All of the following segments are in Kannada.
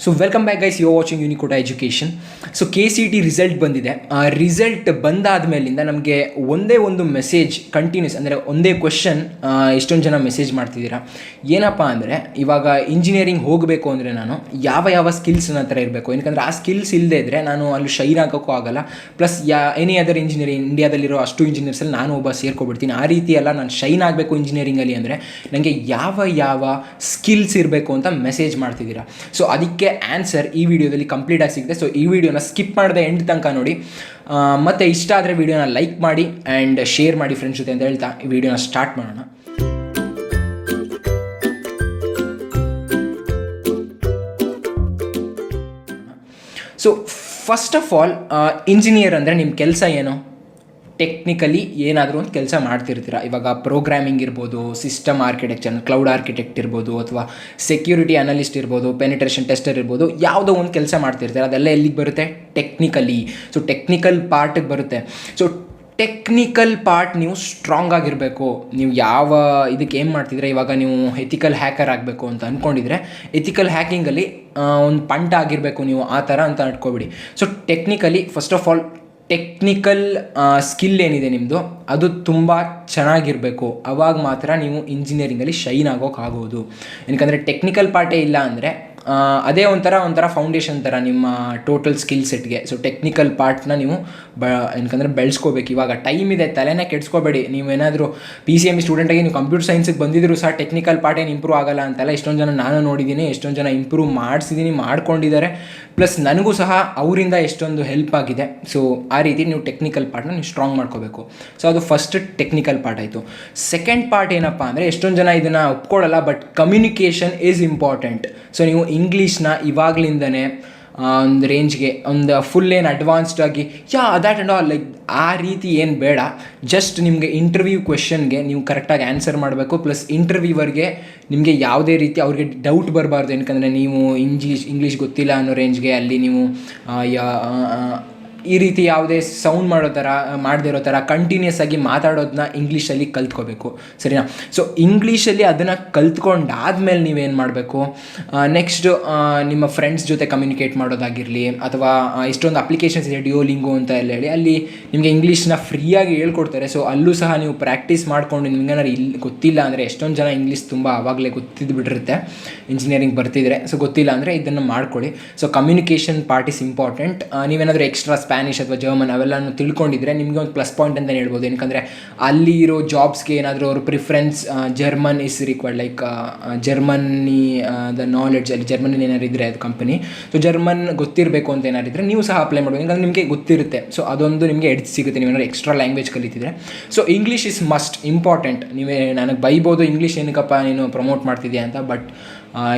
So welcome back guys, you are watching Unicota education. So KCET result ಬಂದಿದೆ. ಆ ರಿಸಲ್ಟ್ ಬಂದಾದ ಮೇಲಿಂದ ನಮಗೆ ಒಂದೇ ಒಂದು ಮೆಸೇಜ್ ಕಂಟಿನ್ಯೂಸ್, ಅಂದರೆ ಒಂದೇ ಕ್ವೆಶನ್ ಎಷ್ಟೊಂದು ಜನ ಮೆಸೇಜ್ ಮಾಡ್ತಿದ್ದೀರಾ. ಏನಪ್ಪ ಅಂದರೆ, ಇವಾಗ ಇಂಜಿನಿಯರಿಂಗ್ ಹೋಗಬೇಕು ಅಂದರೆ ನಾನು ಯಾವ ಸ್ಕಿಲ್ಸ್ ನನ್ನ ಹತ್ರ ಇರಬೇಕು, ಏನಕ್ಕೆ ಆ ಸ್ಕಿಲ್ಸ್ ಇಲ್ಲದೇ ಇದ್ದರೆ ನಾನು ಅಲ್ಲಿ ಶೈನ್ ಹಾಕೋಕ್ಕೂ ಆಗೋಲ್ಲ. ಪ್ಲಸ್ ಎನಿ ಅದರ್ ಇಂಜಿನಿಯರಿಂಗ್ ಇಂಡಿಯಾದಲ್ಲಿರೋ ಅಷ್ಟು ಇಂಜಿನಿಯರ್ಸಲ್ಲಿ ನಾನು ಒಬ್ಬ ಸೇರ್ಕೊಬಿಡ್ತೀನಿ. ಆ ರೀತಿ ಎಲ್ಲ ನಾನು ಶೈನ್ ಆಗಬೇಕು ಇಂಜಿನಿಯರಿಂಗಲ್ಲಿ ಅಂದರೆ ನನಗೆ ಯಾವ ಸ್ಕಿಲ್ಸ್ ಇರಬೇಕು ಅಂತ ಮೆಸೇಜ್ ಮಾಡ್ತಿದ್ದೀರಾ. ಸೊ ಅದಕ್ಕೆ ಆನ್ಸರ್ ಈ ವಿಡಿಯೋದಲ್ಲಿ ಕಂಪ್ಲೀಟ್ ಆಗಿ ಸಿಗುತ್ತೆ. ಸೊ ಈ ವಿಡಿಯೋನ ಸ್ಕಿಪ್ ಮಾಡದೆ ಎಂಡ್ ತನಕ ನೋಡಿ. ಮತ್ತು ಇಷ್ಟ ಆದರೆ ವಿಡಿಯೋನ ಲೈಕ್ ಮಾಡಿ ಆ್ಯಂಡ್ ಶೇರ್ ಮಾಡಿ ಫ್ರೆಂಡ್ಸ್ ಜೊತೆ ಅಂತ ಹೇಳ್ತಾ ಈ ವಿಡಿಯೋನ ಸ್ಟಾರ್ಟ್ ಮಾಡೋಣ. So first of all, engineer ಅಂದರೆ ನಿಮ್ಮ ಕೆಲಸ ಏನು? ಟೆಕ್ನಿಕಲಿ ಏನಾದರೂ ಒಂದು ಕೆಲಸ ಮಾಡ್ತಿರ್ತೀರ. ಇವಾಗ ಪ್ರೋಗ್ರಾಮಿಂಗ್ ಇರ್ಬೋದು, ಸಿಸ್ಟಮ್ ಆರ್ಕಿಟೆಕ್ಚರ್, ಕ್ಲೌಡ್ ಆರ್ಕಿಟೆಕ್ಟ್ ಇರ್ಬೋದು, ಅಥವಾ ಸೆಕ್ಯೂರಿಟಿ ಅನಲಿಸ್ಟ್ ಇರ್ಬೋದು, ಪೆನಿಟ್ರೇಷನ್ ಟೆಸ್ಟರ್ ಇರ್ಬೋದು, ಯಾವುದೋ ಒಂದು ಕೆಲಸ ಮಾಡ್ತಿರ್ತೀರ. ಅದೆಲ್ಲ ಎಲ್ಲಿಗೆ ಬರುತ್ತೆ? ಟೆಕ್ನಿಕಲಿ. ಸೊ ಟೆಕ್ನಿಕಲ್ ಪಾರ್ಟಿಗೆ ಬರುತ್ತೆ. ಸೊ ಟೆಕ್ನಿಕಲ್ ಪಾರ್ಟ್ ನೀವು ಸ್ಟ್ರಾಂಗ್ ಆಗಿರಬೇಕು. ನೀವು ಯಾವ ಇದಕ್ಕೆ ಏನು ಮಾಡ್ತಿದ್ರೆ, ಇವಾಗ ನೀವು ಎಥಿಕಲ್ ಹ್ಯಾಕರ್ ಆಗಬೇಕು ಅಂತ ಅಂದ್ಕೊಂಡಿದ್ರೆ ಎಥಿಕಲ್ ಹ್ಯಾಕಿಂಗಲ್ಲಿ ಒಂದು ಪಂಟ ಆಗಿರಬೇಕು ನೀವು, ಆ ಥರ ಅಂತ ಅಂದ್ಕೊಬಿಡಿ. So technically first of all technical skill ಏನಿದೆ ನಿಮ್ಮದು, ಅದು ತುಂಬ ಚೆನ್ನಾಗಿರಬೇಕು. ಆವಾಗ ಮಾತ್ರ ನೀವು ಇಂಜಿನಿಯರಿಂಗಲ್ಲಿ ಶೈನ್ ಆಗೋಕ್ಕಾಗೋದು. ಏನಕ್ಕಂದರೆ ಟೆಕ್ನಿಕಲ್ ಪಾರ್ಟೇ ಇಲ್ಲ ಅಂದರೆ ಅದೇ ಒಂಥರ ಫೌಂಡೇಶನ್ ಥರ ನಿಮ್ಮ ಟೋಟಲ್ ಸ್ಕಿಲ್ ಸೆಟ್ಗೆ. ಸೊ ಟೆಕ್ನಿಕಲ್ ಪಾರ್ಟ್ನ ನೀವು ಏನಕ್ಕಂದರೆ ಬೆಳೆಸ್ಕೋಬೇಕು. ಇವಾಗ ಟೈಮ್ ಇದೆ, ತಲೆನೇ ಕೆಡಿಸ್ಕೋಬೇಡಿ. ನೀವೇನಾದರೂ PCME ಸ್ಟೂಡೆಂಟಾಗಿ ನೀವು ಕಂಪ್ಯೂಟರ್ ಸೈನ್ಸಿಗೆ ಬಂದಿದ್ರು ಸಹ ಟೆಕ್ನಿಕಲ್ ಪಾರ್ಟ್ ಏನು ಇಂಪ್ರೂವ್ ಆಗೋಲ್ಲ ಅಂತಲ್ಲ. ಎಷ್ಟೊಂದು ಜನ ನಾನು ನೋಡಿದ್ದೀನಿ, ಎಷ್ಟೊಂದು ಜನ ಇಂಪ್ರೂವ್ ಮಾಡ್ಕೊಂಡಿದ್ದಾರೆ. ಪ್ಲಸ್ ನನಗೂ ಸಹ ಅವರಿಂದ ಎಷ್ಟೊಂದು ಹೆಲ್ಪ್ ಆಗಿದೆ. ಸೊ ಆ ರೀತಿ ನೀವು ಟೆಕ್ನಿಕಲ್ ಪಾರ್ಟ್ನ ನೀವು ಸ್ಟ್ರಾಂಗ್ ಮಾಡ್ಕೋಬೇಕು. ಸೊ ಅದು ಫಸ್ಟ್ ಟೆಕ್ನಿಕಲ್ ಪಾರ್ಟ್ ಆಯಿತು. ಸೆಕೆಂಡ್ ಪಾರ್ಟ್ ಏನಪ್ಪ ಅಂದರೆ, ಎಷ್ಟೊಂದು ಜನ ಇದನ್ನು ಒಪ್ಕೊಳ್ಳಲ್ಲ, but communication is important. So ನೀವು ಇಂಗ್ಲೀಷ್ನ ಇವಾಗಲಿಂದನೇ ಒಂದು ರೇಂಜ್ಗೆ, ಒಂದು ಫುಲ್ ಏನು ಅಡ್ವಾನ್ಸ್ಡ್ ಆಗಿ ದ್ಯಾಟ್ ಆ್ಯಂಡ್ ಆಲ್ ಲೈಕ್ ಆ ರೀತಿ ಏನು ಬೇಡ. ಜಸ್ಟ್ ನಿಮಗೆ ಇಂಟರ್ವ್ಯೂ ಕ್ವೆಶನ್ಗೆ ನೀವು ಕರೆಕ್ಟಾಗಿ ಆನ್ಸರ್ ಮಾಡಬೇಕು. ಪ್ಲಸ್ ಇಂಟರ್ವ್ಯೂವರ್ಗೆ ನಿಮಗೆ ಯಾವುದೇ ರೀತಿ ಅವ್ರಿಗೆ ಡೌಟ್ ಬರಬಾರ್ದು. ಏನಕ್ಕಂದರೆ ನೀವು ಇಂಗ್ಲೀಷ್ ಗೊತ್ತಿಲ್ಲ ಅನ್ನೋ ರೇಂಜ್ಗೆ ಅಲ್ಲಿ ನೀವು ಈ ರೀತಿ ಯಾವುದೇ ಸೌಂಡ್ ಮಾಡದೇ ಇರೋ ಥರ ಕಂಟಿನ್ಯೂಸ್ ಆಗಿ ಮಾತಾಡೋದನ್ನ ಇಂಗ್ಲೀಷಲ್ಲಿ ಕಲ್ತ್ಕೋಬೇಕು, ಸರಿನಾ? ಸೊ ಇಂಗ್ಲೀಷಲ್ಲಿ ಅದನ್ನು ಕಲ್ತ್ಕೊಂಡಾದ್ಮೇಲೆ ನೀವೇನು ಮಾಡಬೇಕು, ನೆಕ್ಸ್ಟು ನಿಮ್ಮ ಫ್ರೆಂಡ್ಸ್ ಜೊತೆ ಕಮ್ಯುನಿಕೇಟ್ ಮಾಡೋದಾಗಿರಲಿ, ಅಥವಾ ಇಷ್ಟೊಂದು ಅಪ್ಲಿಕೇಶನ್ಸ್ ಇದೆ, ಡಿಯೋಲಿಂಗೋ ಅಂತ ಎಲ್ಲ ಹೇಳಿ, ಅಲ್ಲಿ ನಿಮಗೆ ಇಂಗ್ಲೀಷ್ನ ಫ್ರೀಯಾಗಿ ಹೇಳ್ಕೊಡ್ತಾರೆ. ಸೊ ಅಲ್ಲೂ ಸಹ ನೀವು ಪ್ರಾಕ್ಟೀಸ್ ಮಾಡಿಕೊಂಡು ನಿಮ್ಗೇನಾದ್ರು ಗೊತ್ತಿಲ್ಲ ಅಂದರೆ, ಎಷ್ಟೊಂದು ಜನ ಇಂಗ್ಲೀಷ್ ತುಂಬ ಆವಾಗಲೇ ಗೊತ್ತಿದ್ದು ಬಿಟ್ಟಿರುತ್ತೆ ಇಂಜಿನಿಯರಿಂಗ್ ಬರ್ತಿದ್ರೆ. ಸೊ ಗೊತ್ತಿಲ್ಲ ಅಂದರೆ ಇದನ್ನು ಮಾಡ್ಕೊಳ್ಳಿ. So communication part is important. ನೀವೇನಾದರೂ ಎಕ್ಸ್ಟ್ರಾ ಸ್ಪ್ಯಾನಿಷ್ ಅಥವಾ ಜರ್ಮನ್ ಅವೆಲ್ಲನೂ ತಿಳ್ಕೊಂಡಿದ್ರೆ ನಿಮಗೆ ಒಂದು ಪ್ಲಸ್ ಪಾಯಿಂಟ್ ಅಂತಲೇ ಹೇಳ್ಬೋದು. ಏನಕ್ಕಂದರೆ ಅಲ್ಲಿ ಇರೋ ಜಾಬ್ಸ್ಗೆ ಏನಾದರೂ ಅವರು preference German is required, like Germany the knowledge, ಅಲ್ಲಿ ಜರ್ಮನಿ ಏನಾದ್ರು ಇದ್ದರೆ ಅದು ಕಂಪನಿ. ಸೊ ಜರ್ಮನ್ ಗೊತ್ತಿರಬೇಕು ಅಂತ ಏನಾರಿದ್ರೆ ನೀವು ಸಹ ಅಪ್ಲೈ ಮಾಡ್ಬೋದು, ಯಾಕಂದರೆ ನಿಮಗೆ ಗೊತ್ತಿರುತ್ತೆ. ಸೊ ಅದೊಂದು ನಿಮಗೆ ಎಡ್ಜ್ ಸಿಗುತ್ತೆ ನೀವೇನಾದ್ರು ಎಕ್ಸ್ಟ್ರಾ ಲ್ಯಾಂಗ್ವೇಜ್ ಕಲಿತಿದ್ರೆ. So English is must important. ನೀವೇ ನನಗೆ ಬೈಬೋದು, ಇಂಗ್ಲೀಷ್ ಏನಕ್ಕಪ್ಪ ನೀನು ಪ್ರಮೋಟ್ ಮಾಡ್ತಿದ್ಯಾ ಅಂತ, ಬಟ್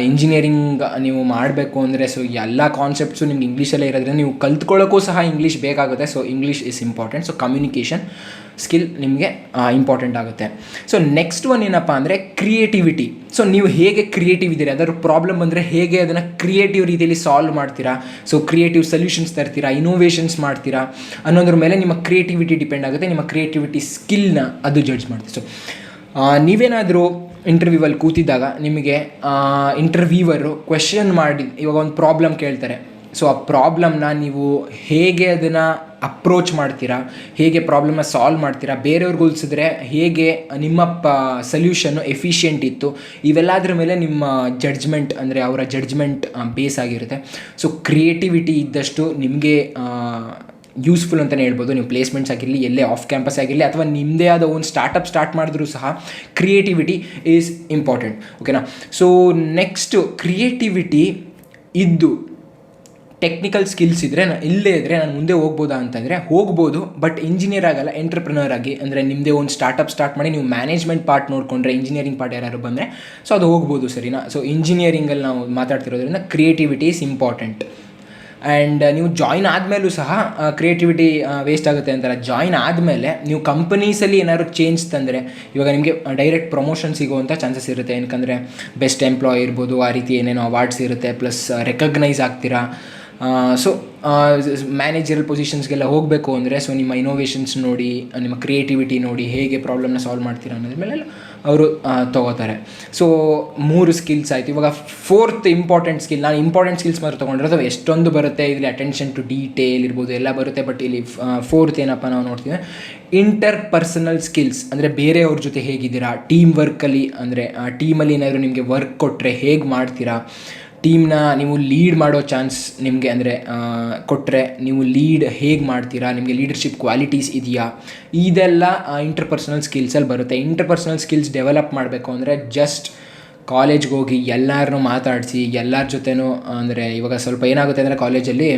ಇಂಜಿನಿಯರಿಂಗ್ ನೀವು ಮಾಡಬೇಕು ಅಂದರೆ ಸೊ ಎಲ್ಲ ಕಾನ್ಸೆಪ್ಟ್ಸು ನಿಮ್ಗೆ ಇಂಗ್ಲೀಷಲ್ಲೇ ಇರೋದ್ರಿಂದ ನೀವು ಕಲ್ತ್ಕೊಳ್ಳೋಕ್ಕೂ ಸಹ ಇಂಗ್ಲೀಷ್ ಬೇಕಾಗುತ್ತೆ. So English is important. So communication skill ನಿಮಗೆ ಇಂಪಾರ್ಟೆಂಟ್ ಆಗುತ್ತೆ. ಸೊ ನೆಕ್ಸ್ಟ್ ಒನ್ ಏನಪ್ಪ ಅಂದರೆ ಕ್ರಿಯೇಟಿವಿಟಿ. ಸೊ ನೀವು ಹೇಗೆ ಕ್ರಿಯೇಟಿವ್ ಇದ್ದೀರಿ, ಅದರ ಪ್ರಾಬ್ಲಮ್ ಬಂದರೆ ಹೇಗೆ ಅದನ್ನು ಕ್ರಿಯೇಟಿವ್ ರೀತಿಯಲ್ಲಿ ಸಾಲ್ವ್ ಮಾಡ್ತೀರಾ, ಸೊ ಕ್ರಿಯೇಟಿವ್ ಸೊಲ್ಯೂಷನ್ಸ್ ತರ್ತೀರಾ, ಇನೋವೇಷನ್ಸ್ ಮಾಡ್ತೀರಾ ಅನ್ನೋದ್ರ ಮೇಲೆ ನಿಮ್ಮ ಕ್ರಿಯೇಟಿವಿಟಿ ಡಿಪೆಂಡ್ ಆಗುತ್ತೆ. ನಿಮ್ಮ ಕ್ರಿಯೇಟಿವಿಟಿ ಸ್ಕಿಲ್ನ ಅದು ಜಡ್ಜ್ ಮಾಡ್ತೀವಿ. ಸೊ ನೀವೇನಾದರೂ ಇಂಟರ್ವ್ಯೂವಲ್ಲಿ ಕೂತಿದ್ದಾಗ ನಿಮಗೆ ಇಂಟರ್ವ್ಯೂವರು ಕ್ವೆಶನ್ ಮಾಡಿ ಇವಾಗ ಒಂದು ಪ್ರಾಬ್ಲಮ್ ಕೇಳ್ತಾರೆ. ಸೊ ಆ ಪ್ರಾಬ್ಲಮ್ನ ನೀವು ಹೇಗೆ ಅದನ್ನು ಅಪ್ರೋಚ್ ಮಾಡ್ತೀರಾ, ಹೇಗೆ ಪ್ರಾಬ್ಲಮ್ನ ಸಾಲ್ವ್ ಮಾಡ್ತೀರಾ, ಬೇರೆಯವ್ರಿಗೆ ಹೋಲಿಸಿದ್ರೆ ಹೇಗೆ ನಿಮ್ಮ ಸೊಲ್ಯೂಷನ್ನು ಎಫಿಷಿಯೆಂಟ್ ಇತ್ತು, ಇವೆಲ್ಲದ್ರ ಮೇಲೆ ನಿಮ್ಮ ಜಡ್ಜ್ಮೆಂಟ್, ಅಂದರೆ ಅವರ ಜಡ್ಜ್ಮೆಂಟ್ ಬೇಸ್ ಆಗಿರುತ್ತೆ. ಸೊ ಕ್ರಿಯೇಟಿವಿಟಿ ಇದ್ದಷ್ಟು ನಿಮಗೆ ಯೂಸ್ಫುಲ್ ಅಂತಲೇ ಹೇಳ್ಬೋದು. ನೀವು ಪ್ಲೇಸ್ಮೆಂಟ್ಸ್ ಆಗಿರಲಿ, ಎಲ್ಲೇ ಆಫ್ ಕ್ಯಾಂಪಸ್ ಆಗಿರಲಿ, ಅಥವಾ ನಿಮ್ಮದೇ ಆದ ಒಂದು ಸ್ಟಾರ್ಟ್ ಮಾಡಿದ್ರೂ ಸಹ ಕ್ರಿಯೇಟಿವಿಟಿ ಈಸ್ ಇಂಪಾರ್ಟೆಂಟ್. ಓಕೆನಾ? ಸೊ ನೆಕ್ಸ್ಟು ಕ್ರಿಯೇಟಿವಿಟಿ ಇದ್ದು ಟೆಕ್ನಿಕಲ್ ಸ್ಕಿಲ್ಸ್ ಇದ್ದರೆ, ಇಲ್ಲೇ ಇದ್ದರೆ ನಾನು ಮುಂದೆ ಹೋಗ್ಬೋದಾ ಅಂತಂದರೆ ಹೋಗ್ಬೋದು, ಬಟ್ ಇಂಜಿನಿಯರ್ ಆಗಲ್ಲ, ಎಂಟ್ರಪ್ರಿನರ್ ಆಗಿ, ಅಂದರೆ ನಿಮ್ಮದೇ ಒಂದು ಸ್ಟಾರ್ಟ್ ಮಾಡಿ ನೀವು ಮ್ಯಾನೇಜ್ಮೆಂಟ್ ಪಾರ್ಟ್ ನೋಡಿಕೊಂಡ್ರೆ, ಇಂಜಿನಿಯರಿಂಗ್ ಪಾರ್ಟ್ ಯಾರು ಬಂದರೆ ಸೊ ಅದು ಹೋಗ್ಬೋದು, ಸರಿನಾ? ಸೊ ಇಂಜಿನಿಯರಿಂಗಲ್ಲಿ ನಾವು ಮಾತಾಡ್ತಿರೋದ್ರಿಂದ ಕ್ರಿಯೇಟಿವಿಟಿ ಈಸ್ ಇಂಪಾರ್ಟೆಂಟ್. ಆ್ಯಂಡ್ ನೀವು ಜಾಯ್ನ್ ಆದಮೇಲೂ ಸಹ ಕ್ರಿಯೇಟಿವಿಟಿ ವೇಸ್ಟ್ ಆಗುತ್ತೆ ಅಂತಾರೆ. ಜಾಯ್ನ್ ಆದಮೇಲೆ ನೀವು ಕಂಪನೀಸಲ್ಲಿ ಏನಾದ್ರು ಚೇಂಜ್ ತಂದರೆ, ಇವಾಗ ನಿಮಗೆ ಡೈರೆಕ್ಟ್ ಪ್ರಮೋಷನ್ ಸಿಗುವಂಥ ಚಾನ್ಸಸ್ ಇರುತ್ತೆ. ಏನಕ್ಕಂದರೆ ಬೆಸ್ಟ್ ಎಂಪ್ಲಾಯ್ ಇರ್ಬೋದು, ಆ ರೀತಿ ಏನೇನೋ ಅವಾರ್ಡ್ಸ್ ಇರುತ್ತೆ, ಪ್ಲಸ್ ರೆಕಗ್ನೈಸ್ ಆಗ್ತೀರಾ. ಸೊ ಮ್ಯಾನೇಜರಲ್ ಪೊಸಿಷನ್ಸ್ಗೆಲ್ಲ ಹೋಗಬೇಕು ಅಂದರೆ ಸೊ ನಿಮ್ಮ ಇನೋವೇಷನ್ಸ್ ನೋಡಿ, ನಿಮ್ಮ ಕ್ರಿಯೇಟಿವಿಟಿ ನೋಡಿ, ಹೇಗೆ ಪ್ರಾಬ್ಲಮ್ನ ಸಾಲ್ವ್ ಮಾಡ್ತೀರಾ ಅನ್ನೋದ್ರ ಮೇಲೆ ಅವರು ತೊಗೋತಾರೆ. ಸೊ 3 ಸ್ಕಿಲ್ಸ್ ಆಯಿತು. ಇವಾಗ 4th ಇಂಪಾರ್ಟೆಂಟ್ ಸ್ಕಿಲ್, ನಾನು ಇಂಪಾರ್ಟೆಂಟ್ ಸ್ಕಿಲ್ಸ್ ಮಾತ್ರ ತೊಗೊಂಡಿರೋದು, ಎಷ್ಟೊಂದು ಬರುತ್ತೆ ಇಲ್ಲಿ, ಅಟೆನ್ಷನ್ ಟು ಡೀಟೇಲ್ ಇರ್ಬೋದು, ಎಲ್ಲ ಬರುತ್ತೆ. ಬಟ್ ಇಲ್ಲಿ 4th ಏನಪ್ಪ ನಾವು ನೋಡ್ತೀವಿ, ಇಂಟರ್ಪರ್ಸನಲ್ ಸ್ಕಿಲ್ಸ್, ಅಂದರೆ ಬೇರೆಯವ್ರ ಜೊತೆ ಹೇಗಿದ್ದೀರಾ, ಟೀಮ್ ವರ್ಕಲ್ಲಿ, ಅಂದರೆ ಟೀಮಲ್ಲಿ ಏನಾದರೂ ನಿಮಗೆ ವರ್ಕ್ ಕೊಟ್ಟರೆ ಹೇಗೆ ಮಾಡ್ತೀರಾ, ಟೀಮ್ನ ನೀವು ಲೀಡ್ ಮಾಡೋ ಚಾನ್ಸ್ ನಿಮಗೆ ಅಂದರೆ ಕೊಟ್ಟರೆ ನೀವು ಲೀಡ್ ಹೇಗೆ ಮಾಡ್ತೀರಾ, ನಿಮಗೆ ಲೀಡರ್ಶಿಪ್ ಕ್ವಾಲಿಟೀಸ್ ಇದೆಯಾ, ಇದೆಲ್ಲ ಇಂಟರ್ಪರ್ಸನಲ್ ಸ್ಕಿಲ್ಸಲ್ಲಿ ಬರುತ್ತೆ. ಇಂಟರ್ಪರ್ಸನಲ್ ಸ್ಕಿಲ್ಸ್ ಡೆವಲಪ್ ಮಾಡಬೇಕು ಅಂದರೆ ಜಸ್ಟ್ ಕಾಲೇಜ್ಗೆ ಹೋಗಿ ಎಲ್ಲರನ್ನೂ ಮಾತಾಡಿಸಿ ಎಲ್ಲರ ಜೊತೆನೂ, ಅಂದರೆ ಇವಾಗ ಸ್ವಲ್ಪ ಏನಾಗುತ್ತೆ ಅಂದರೆ ಕಾಲೇಜಲ್ಲಿ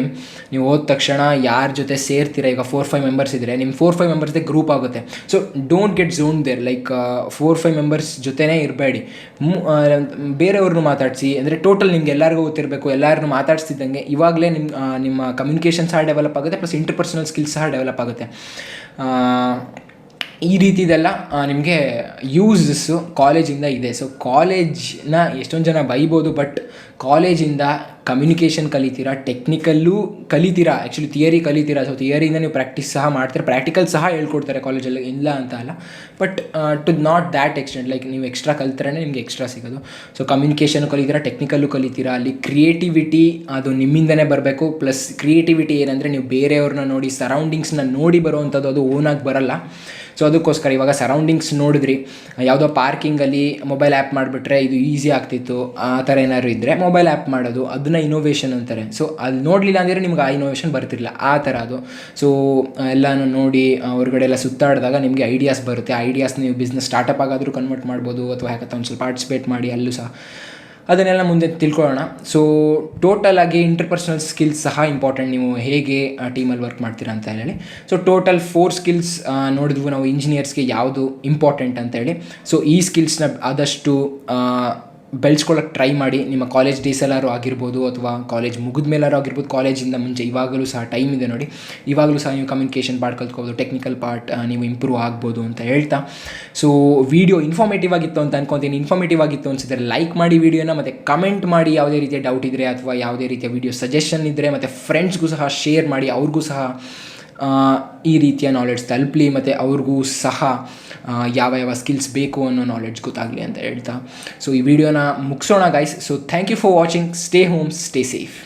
ನೀವು ಹೋದ ತಕ್ಷಣ ಯಾರ ಜೊತೆ ಸೇರ್ತೀರ, ಈಗ 4-5 ಮೆಂಬರ್ಸ್ ಇದ್ದರೆ ನಿಮ್ಮ 4-5 ಮೆಂಬರ್ಸ್ದೇ ಗ್ರೂಪ್ ಆಗುತ್ತೆ. So don't get zone there, like 4-5 members ಜೊತೆನೇ ಇರಬೇಡಿ, ಬೇರೆಯವ್ರನ್ನೂ ಮಾತಾಡಿಸಿ. ಅಂದರೆ ಟೋಟಲ್ ನಿಮ್ಗೆ ಎಲ್ಲರಿಗೂ ಗೊತ್ತಿರಬೇಕು, ಎಲ್ಲರನ್ನೂ ಮಾತಾಡಿಸ್ತಿದ್ದಂಗೆ ಇವಾಗಲೇ ನಿಮ್ಮ ಕಮ್ಯುನಿಕೇಷನ್ ಸಹ ಡೆವಲಪ್ ಆಗುತ್ತೆ, ಪ್ಲಸ್ ಇಂಟರ್ಪರ್ಸನಲ್ ಸ್ಕಿಲ್ಸ್ ಸಹ ಡೆವಲಪ್ ಆಗುತ್ತೆ. ಈ ರೀತಿದೆಲ್ಲ ನಿಮಗೆ ಯೂಸಸ್ಸು ಕಾಲೇಜಿಂದ ಇದೆ. ಸೊ ಕಾಲೇಜ್ನ ಎಷ್ಟೊಂದು ಜನ ಬೈಬೋದು, ಬಟ್ ಕಾಲೇಜಿಂದ ಕಮ್ಯುನಿಕೇಷನ್ ಕಲಿತೀರಾ, ಟೆಕ್ನಿಕಲ್ಲೂ ಕಲಿತೀರಾ, ಆ್ಯಕ್ಚುಲಿ ಥಿಯರಿ ಕಲಿತೀರಾ. ಸೊ ಥಿಯರಿಯಿಂದ ನೀವು ಪ್ರಾಕ್ಟೀಸ್ ಸಹ ಮಾಡ್ತೀರಾ, ಪ್ರಾಕ್ಟಿಕಲ್ ಸಹ ಹೇಳ್ಕೊಡ್ತಾರೆ ಕಾಲೇಜಲ್ಲಿ, ಇಲ್ಲ ಅಂತ ಅಲ್ಲ. But to not that extent, like ನೀವು ಎಕ್ಸ್ಟ್ರಾ ಕಲ್ತ್ರೇ ನಿಮಗೆ ಎಕ್ಸ್ಟ್ರಾ ಸಿಗೋದು. ಸೊ ಕಮ್ಯುನಿಕೇಷನ್ ಕಲಿತೀರಾ, ಟೆಕ್ನಿಕಲ್ಲೂ ಕಲಿತೀರಾ. ಅಲ್ಲಿ ಕ್ರಿಯೇಟಿವಿಟಿ ಅದು ನಿಮ್ಮಿಂದನೇ ಬರಬೇಕು. ಪ್ಲಸ್ ಕ್ರಿಯೇಟಿವಿಟಿ ಏನಂದರೆ ನೀವು ಬೇರೆಯವ್ರನ್ನ ನೋಡಿ, ಸರೌಂಡಿಂಗ್ಸ್ನ ನೋಡಿ ಬರೋವಂಥದ್ದು, ಅದು ಓನಾಗಿ ಬರಲ್ಲ. ಸೊ ಅದಕ್ಕೋಸ್ಕರ ಇವಾಗ ಸರೌಂಡಿಂಗ್ಸ್ ನೋಡಿದ್ರಿ, ಯಾವುದೋ ಪಾರ್ಕಿಂಗಲ್ಲಿ ಮೊಬೈಲ್ ಆ್ಯಪ್ ಮಾಡಿಬಿಟ್ರೆ ಇದು ಈಸಿ ಆಗ್ತಿತ್ತು, ಆ ಥರ ಏನಾದ್ರು ಇದ್ದರೆ ಮೊಬೈಲ್ ಆ್ಯಪ್ ಮಾಡೋದು, ಅದನ್ನು ಇನೋವೇಷನ್ ಅಂತಾರೆ. ಸೊ ಅಲ್ಲಿ ನೋಡಲಿಲ್ಲ ಅಂದರೆ ನಿಮ್ಗೆ ಆ ಇನೋವೇಷನ್ ಬರ್ತಿರಲಿಲ್ಲ, ಆ ಥರ ಅದು. ಸೊ ಎಲ್ಲನೂ ನೋಡಿ ಹೊರಗಡೆ ಎಲ್ಲ ಸುತ್ತಾಡಿದಾಗ ನಿಮಗೆ ಐಡಿಯಾಸ್ ಬರುತ್ತೆ. ಆ ಐಡಿಯಾಸ್ ನೀವು ಬಿಸ್ನೆಸ್ ಸ್ಟಾರ್ಟಪ್ ಆಗಾದರೂ ಕನ್ವರ್ಟ್ ಮಾಡ್ಬೋದು, ಅಥವಾ ಹ್ಯಾಕಥಾನ್ಸ್ ಸ್ವಲ್ಪ ಪಾರ್ಟಿಸಿಪೇಟ್ ಮಾಡಿ ಅಲ್ಲೂ ಸಹ ಅದನ್ನೆಲ್ಲ ಮುಂದೆ ತಿಳ್ಕೊಳ್ಳೋಣ. ಸೊ ಟೋಟಲಾಗಿ ಇಂಟರ್ಪರ್ಸನಲ್ ಸ್ಕಿಲ್ಸ್ ಸಹ ಇಂಪಾರ್ಟೆಂಟ್, ನೀವು ಹೇಗೆ ಟೀಮಲ್ಲಿ ವರ್ಕ್ ಮಾಡ್ತೀರಾ ಅಂತ ಹೇಳಿ. ಸೊ ಟೋಟಲ್ 4 ಸ್ಕಿಲ್ಸ್ ನೋಡಿದ್ವು ನಾವು ಇಂಜಿನಿಯರ್ಸ್ಗೆ ಯಾವುದು ಇಂಪಾರ್ಟೆಂಟ್ ಅಂತೇಳಿ. ಸೊ ಈ ಸ್ಕಿಲ್ಸ್ನ ಆದಷ್ಟು ಬೆಳೆಸ್ಕೊಳ್ಳೋಕ್ಕೆ ಟ್ರೈ ಮಾಡಿ. ನಿಮ್ಮ ಕಾಲೇಜ್ ಡೇಸಲ್ಲಾರು ಆಗಿರ್ಬೋದು, ಅಥವಾ ಕಾಲೇಜ್ ಮುಗಿದ ಮೇಲಾರು ಆಗಿರ್ಬೋದು, ಕಾಲೇಜಿಂದ ಮುಂಚೆ ಇವಾಗಲೂ ಸಹ ಟೈಮ್ ಇದೆ ನೋಡಿ, ಇವಾಗಲೂ ಸಹ ನೀವು ಕಮ್ಯುನಿಕೇಷನ್ ಪಾರ್ಟ್ ಕಲ್ತ್ಕೋಬೋದು, ಟೆಕ್ನಿಕಲ್ ಪಾರ್ಟ್ ನೀವು ಇಂಪ್ರೂವ್ ಆಗ್ಬೋದು ಅಂತ ಹೇಳ್ತಾ. ಸೊ ವಿಡಿಯೋ ಇನ್ಫಾರ್ಮೇಟಿವ್ ಆಗಿತ್ತು ಅಂತ ಅನ್ಕೊತೀನಿ. ಇನ್ಫಾರ್ಮೇಟಿವ್ ಆಗಿತ್ತು ಅನಿಸಿದರೆ ಲೈಕ್ ಮಾಡಿ ವಿಡಿಯೋನ, ಮತ್ತು ಕಮೆಂಟ್ ಮಾಡಿ ಯಾವುದೇ ರೀತಿಯ ಡೌಟ್ ಇದ್ದರೆ, ಅಥವಾ ಯಾವುದೇ ರೀತಿಯ ವಿಡಿಯೋ ಸಜೆಷನ್ ಇದ್ದರೆ, ಮತ್ತು ಫ್ರೆಂಡ್ಸ್ಗೂ ಸಹ ಶೇರ್ ಮಾಡಿ, ಅವ್ರಿಗೂ ಸಹ ಈ ರೀತಿಯ ನಾಲೆಡ್ಜ್ ತಲುಪಲಿ, ಮತ್ತು ಅವ್ರಿಗೂ ಸಹ ಯಾವ ಸ್ಕಿಲ್ಸ್ ಬೇಕು ಅನ್ನೋ ನಾಲೆಡ್ಜ್ ಗೊತ್ತಾಗಲಿ ಅಂತ ಹೇಳ್ತಾ. ಸೊ ಈ ವಿಡಿಯೋನ ಮುಗಿಸೋಣ guys. So thank you for watching. Stay home, stay safe.